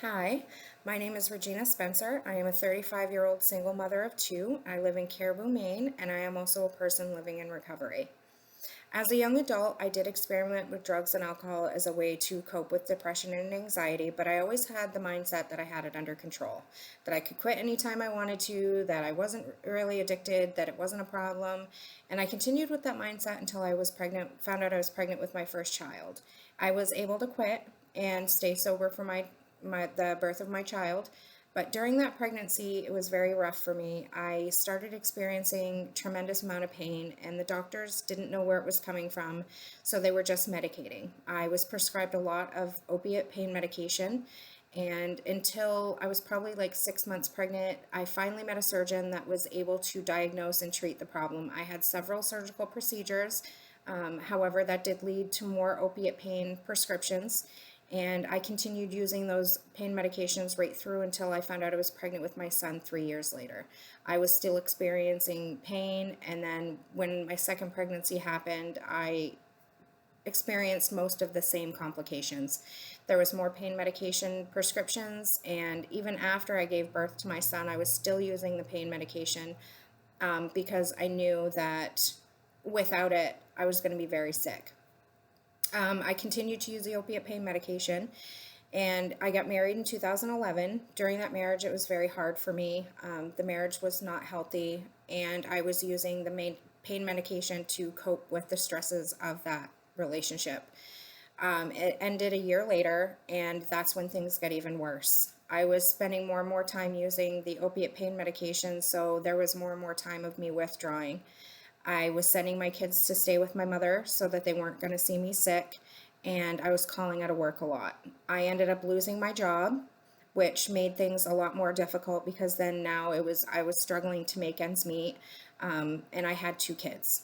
Hi, my name is Regina Spencer. I am a 35-year-old single mother of two. I live in Caribou, Maine, and I am also a person living in recovery. As a young adult, I did experiment with drugs and alcohol as a way to cope with depression and anxiety, but I always had the mindset that I had it under control, that I could quit anytime I wanted to, that I wasn't really addicted, that it wasn't a problem. And I continued with that mindset until I was pregnant, found out I was pregnant with my first child. I was able to quit and stay sober for the birth of my child. But during that pregnancy, it was very rough for me. I started experiencing tremendous amount of pain, and the doctors didn't know where it was coming from, so they were just medicating. I was prescribed a lot of opiate pain medication, and until I was probably like 6 months pregnant, I finally met a surgeon that was able to diagnose and treat the problem. I had several surgical procedures. However, that did lead to more opiate pain prescriptions. And I continued using those pain medications right through until I found out I was pregnant with my son 3 years later. I was still experiencing pain, and then when my second pregnancy happened, I experienced most of the same complications. There was more pain medication prescriptions, and even after I gave birth to my son, I was still using the pain medication because I knew that without it, I was going to be very sick. I continued to use the opiate pain medication, and I got married in 2011. During that marriage, it was very hard for me. The marriage was not healthy, and I was using the main pain medication to cope with the stresses of that relationship. It ended a year later, and that's when things got even worse. I was spending more and more time using the opiate pain medication, so there was more and more time of me withdrawing. I was sending my kids to stay with my mother so that they weren't going to see me sick, and I was calling out of work a lot. I ended up losing my job, which made things a lot more difficult because then now I was struggling to make ends meet, and I had two kids.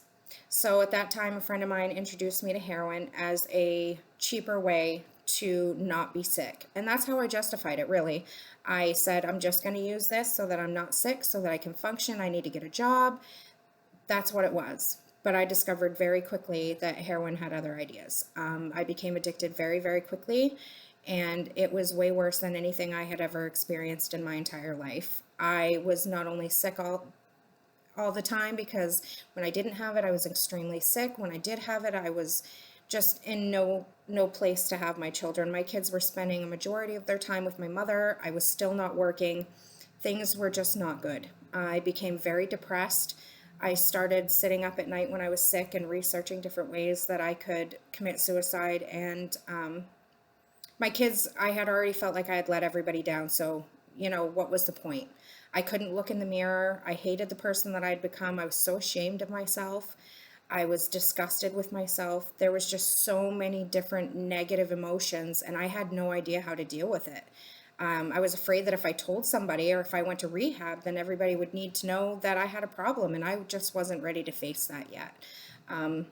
So at that time, a friend of mine introduced me to heroin as a cheaper way to not be sick. And that's how I justified it, really. I said, I'm just going to use this so that I'm not sick, so that I can function. I need to get a job. That's what it was. But I discovered very quickly that heroin had other ideas. I became addicted very, very quickly, and it was way worse than anything I had ever experienced in my entire life. I was not only sick all the time, because when I didn't have it, I was extremely sick. When I did have it, I was just in no place to have my children. My kids were spending a majority of their time with my mother. I was still not working. Things were just not good. I became very depressed. I started sitting up at night when I was sick and researching different ways that I could commit suicide. And my kids, I had already felt like I had let everybody down. So, what was the point? I couldn't look in the mirror. I hated the person that I'd become. I was so ashamed of myself. I was disgusted with myself. There was just so many different negative emotions, and I had no idea how to deal with it. I was afraid that if I told somebody or if I went to rehab, then everybody would need to know that I had a problem, and I just wasn't ready to face that yet. I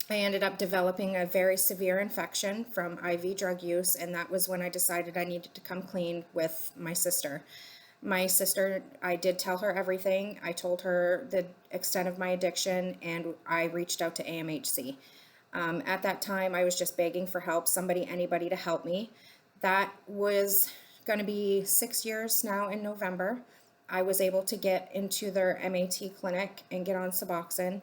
ended up developing a very severe infection from IV drug use, and that was when I decided I needed to come clean with my sister. My sister, I did tell her everything. I told her the extent of my addiction, and I reached out to AMHC. At that time, I was just begging for help, anybody to help me. That was going to be 6 years now in November. I was able to get into their MAT clinic and get on Suboxone.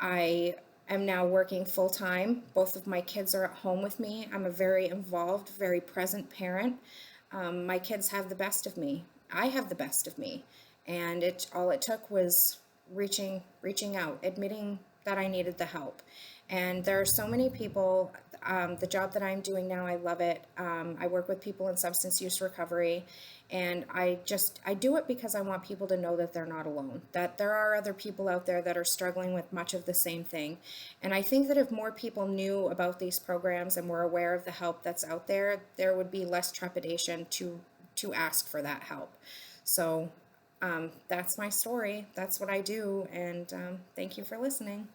I am now working full time. Both of my kids are at home with me. I'm a very involved, very present parent. My kids have the best of me. I have the best of me. And all it took was reaching out, admitting that I needed the help. And there are so many people, the job that I'm doing now, I love it. I work with people in substance use recovery, and I do it because I want people to know that they're not alone, that there are other people out there that are struggling with much of the same thing. And I think that if more people knew about these programs and were aware of the help that's out there, there would be less trepidation to ask for that help. So that's my story. That's what I do, and thank you for listening.